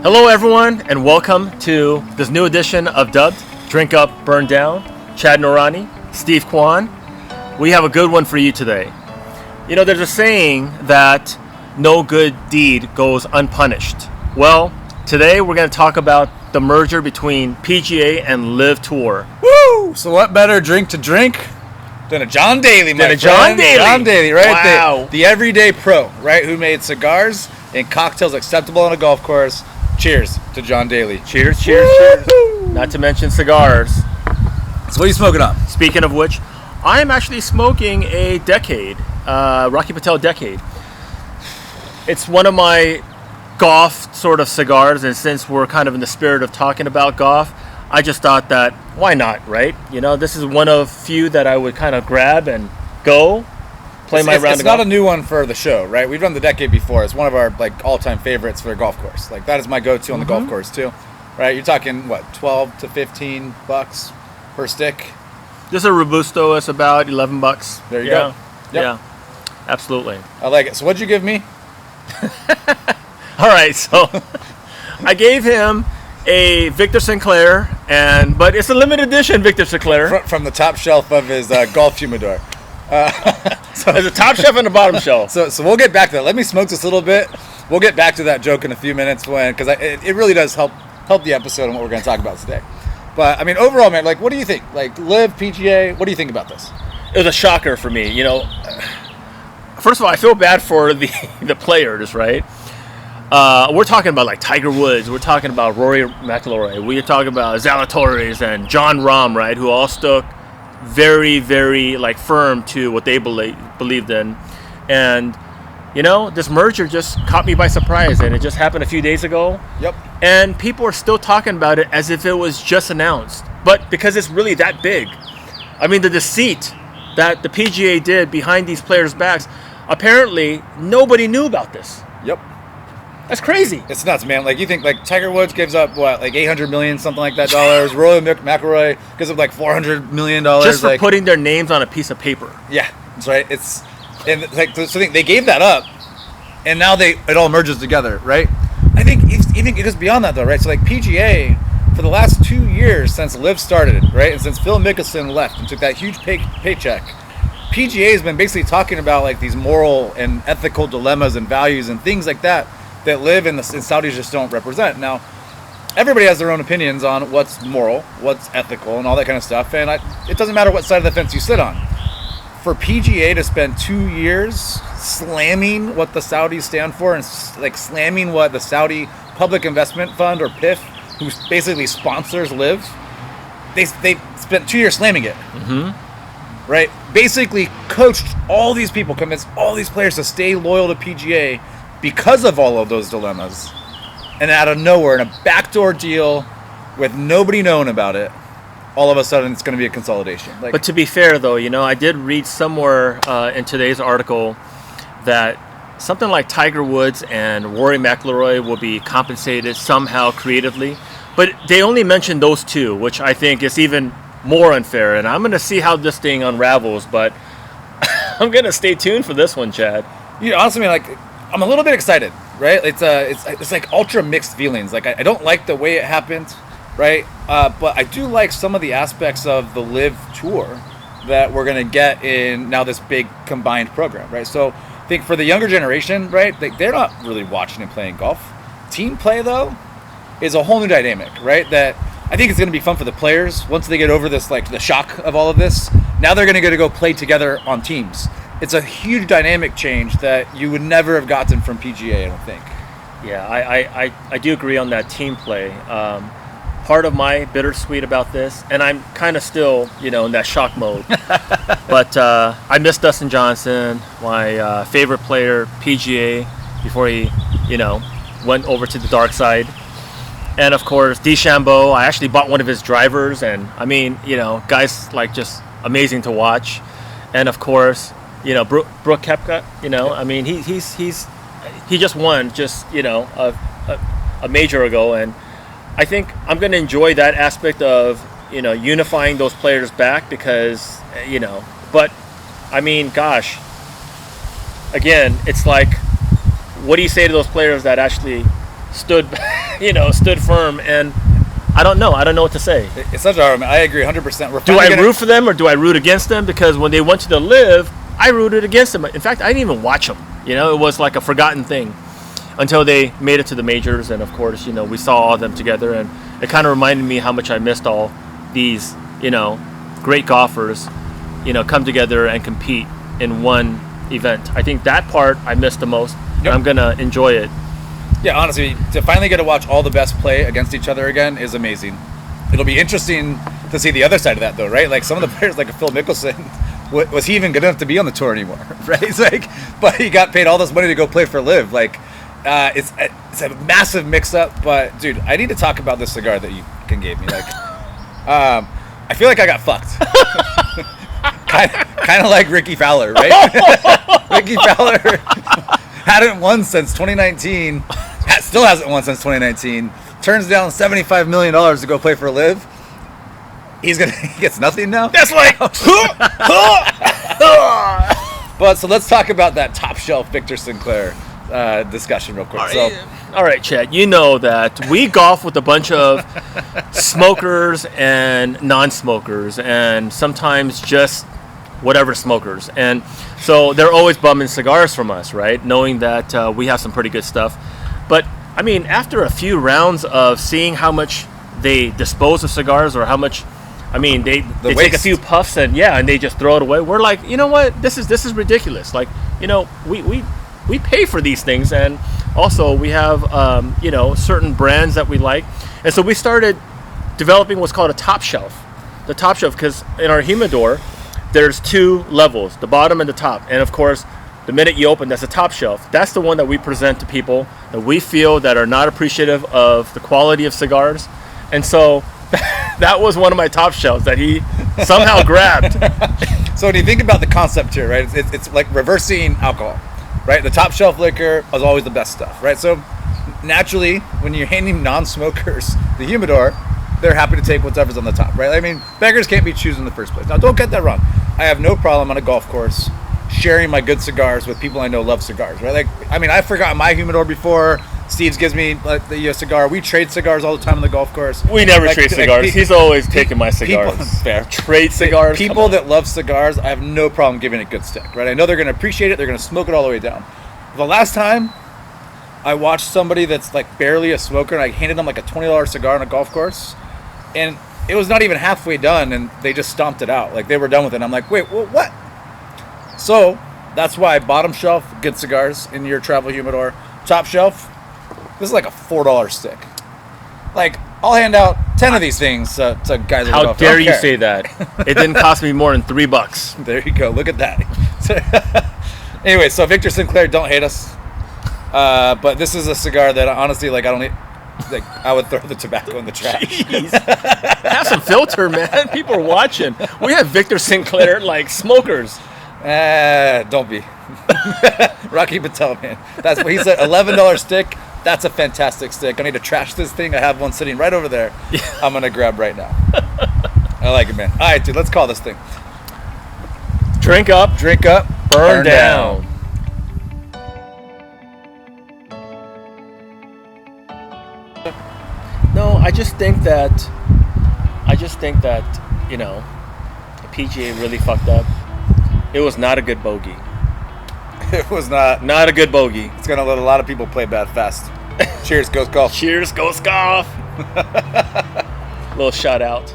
Hello everyone, and welcome to this new edition of DUBD, Drink Up, Burn Down. Chad Norani, Steve Kwan. We have a good one for you today. You know, there's a saying that no good deed goes unpunished. Well, today we're going to talk about the merger between PGA and LIV Tour. Woo! So what better drink to drink than a John Daly, my friend? John Daly. John Daly, right? Wow. The everyday pro, right? Who made cigars and cocktails acceptable on a golf course. Cheers to John Daly. Cheers, cheers, cheers. Not to mention cigars. So what are you smoking on? Speaking of which, I am actually smoking a Decade, Rocky Patel Decade. It's one of my golf sort of cigars, and since we're kind of in the spirit of talking about golf, I just thought that why not, right? You know, this is one of few that I would kind of grab and go play my round of golf. It's not a new one for the show, right? We've done the Decade before. It's one of our all-time favorites for a golf course. That is my go-to on the golf course too, right? You're talking what, $12 to $15 per stick. This is a Robusto. It's about $11. There you go. Yep. Yeah, absolutely. I like it. So what'd you give me? All right, so I gave him a Victor Sinclair, but it's a limited edition Victor Sinclair. From the top shelf of his golf humidor. So there's a top shelf and a bottom shelf. So we'll get back to that. Let me smoke this a little bit. We'll get back to that joke in a few minutes because it really does help the episode and what we're going to talk about today. But I mean, overall, man, what do you think? LIV, PGA, what do you think about this? It was a shocker for me. You know, first of all, I feel bad for the players, right? We're talking about Tiger Woods. We're talking about Rory McIlroy. We're talking about Zalatoris and John Rahm, right? Who all stuck very, very firm to what they believed in. And you know, this merger just caught me by surprise, and it just happened a few days ago. Yep. And people are still talking about it as if it was just announced. But because it's really that big. I mean, the deceit that the PGA did behind these players' backs, apparently nobody knew about this. Yep. That's crazy. It's nuts, man. You think Tiger Woods gives up what, $800 million, something like that, dollars. Rory McIlroy gives up $400 million. Just for putting their names on a piece of paper. Yeah, that's right. So they gave that up, and now it all merges together, right? I think it goes beyond that though, right? So PGA for the last 2 years since LIV started, right, and since Phil Mickelson left and took that huge paycheck, PGA has been basically talking about these moral and ethical dilemmas and values and things like that LIV and Saudis just don't represent. Now, everybody has their own opinions on what's moral, what's ethical, and all that kind of stuff, and it doesn't matter what side of the fence you sit on. For PGA to spend 2 years slamming what the Saudis stand for and slamming what the Saudi Public Investment Fund, or PIF, who basically sponsors LIV, they spent 2 years slamming it. Mm-hmm. Right? Basically coached all these people, convinced all these players to stay loyal to PGA because of all of those dilemmas. And out of nowhere, in a backdoor deal with nobody knowing about it, all of a sudden it's going to be a consolidation. But to be fair, though, you know, I did read somewhere in today's article that something like Tiger Woods and Rory McIlroy will be compensated somehow creatively. But they only mentioned those two, which I think is even more unfair. And I'm going to see how this thing unravels, but I'm going to stay tuned for this one, Chad. You know, honestly, I'm a little bit excited, right? It's ultra mixed feelings. I don't like the way it happened. Right, but I do like some of the aspects of the LIV Tour that we're going to get in now this big combined program, right? So I think for the younger generation, right, they're not really watching and playing golf. Team play, though, is a whole new dynamic, right? That I think it's going to be fun for the players once they get over this, the shock of all of this. Now they're going to get to go play together on teams. It's a huge dynamic change that you would never have gotten from PGA, I don't think. Yeah, I do agree on that team play. Part of my bittersweet about this, and I'm kind of still, in that shock mode. But I miss Dustin Johnson, my favorite player, PGA, before he, went over to the dark side. And of course, DeChambeau. I actually bought one of his drivers, and I mean, guys just amazing to watch. And of course, Brooke Koepka. I mean, he just won a major ago, and I think I'm going to enjoy that aspect of, unifying those players back because, but I mean, gosh, again, it's what do you say to those players that actually stood, stood firm. And I don't know what to say. It's such a hard. I agree 100%. Do I root for them or do I root against them? Because when they went to the LIV, I rooted against them. In fact, I didn't even watch them. It was like a forgotten thing until they made it to the majors. And of course, we saw all of them together, and it kind of reminded me how much I missed all these, great golfers, come together and compete in one event. I think that part I missed the most, and I'm gonna enjoy it. Yeah, honestly, to finally get to watch all the best play against each other again is amazing. It'll be interesting to see the other side of that, though, right? Like some of the players, like Phil Mickelson, was he even good enough to be on the tour anymore, right? It's like, but he got paid all this money to go play for LIV. Like, it's a massive mix-up. But dude, I need to talk about this cigar that you gave me. Like, I feel like I got fucked. kind of like Ricky Fowler, right? Ricky Fowler hadn't won since 2019. Still hasn't won since 2019. Turns down $75 million to go play for LIV. He gets nothing now. That's like. But so let's talk about that top shelf Victor Sinclair discussion real quick. All right, Chad. You know that we golf with a bunch of smokers and non-smokers, and sometimes just whatever smokers. And so they're always bumming cigars from us, right? Knowing that we have some pretty good stuff. But I mean, after a few rounds of seeing how much they dispose of cigars, or how much, I mean, they take a few puffs and they just throw it away. We're like, you know what? This is ridiculous. Like, we pay for these things, and also we have certain brands that we like, and so we started developing what's called a top shelf. The top shelf, because in our humidor there's two levels, the bottom and the top, and of course the minute you open, that's a top shelf. That's the one that we present to people that we feel that are not appreciative of the quality of cigars. And so that was one of my top shelves that he somehow grabbed. So when you think about the concept here, right, it's like reversing alcohol, right? The top shelf liquor is always the best stuff, right? So naturally, when you're handing non-smokers the humidor, they're happy to take whatever's on the top, right? I mean, beggars can't be choosers in the first place. Now, don't get that wrong. I have no problem on a golf course sharing my good cigars with people I know love cigars, right? Like, I mean, I've forgotten my humidor before. Steve's gives me the cigar. We trade cigars all the time on the golf course. We never trade cigars. He's always taking my cigars. Fair. Trade cigars. People that love cigars, I have no problem giving it good stick, right? I know they're going to appreciate it. They're going to smoke it all the way down. The last time I watched somebody that's like barely a smoker, and I handed them like a $20 cigar on a golf course, and it was not even halfway done, and they just stomped it out. Like, they were done with it. And I'm like, wait, what? So that's why bottom shelf, good cigars in your travel humidor. Top shelf, this is like a $4 stick. Like, I'll hand out 10 of these things to guys. How dare you say that? It didn't cost me more than $3. There you go. Look at that. Anyway, so Victor Sinclair, don't hate us. But this is a cigar that honestly, like, I don't need. Like, I would throw the tobacco in the trash. Jeez. Have some filter, man. People are watching. We have Victor Sinclair like smokers. Don't be. Rocky Patel, man. That's what he said. $11 stick. That's a fantastic stick. I need to trash this thing. I have one sitting right over there. Yeah. I'm going to grab right now. I like it, man. All right, dude, let's call this thing. Drink up, burn down. No, I just think that the PGA really fucked up. It was not a good bogey. It was not a good bogey. It's gonna let a lot of people play bad fast. Cheers, Ghost Golf. Cheers, Ghost Golf. Little shout out.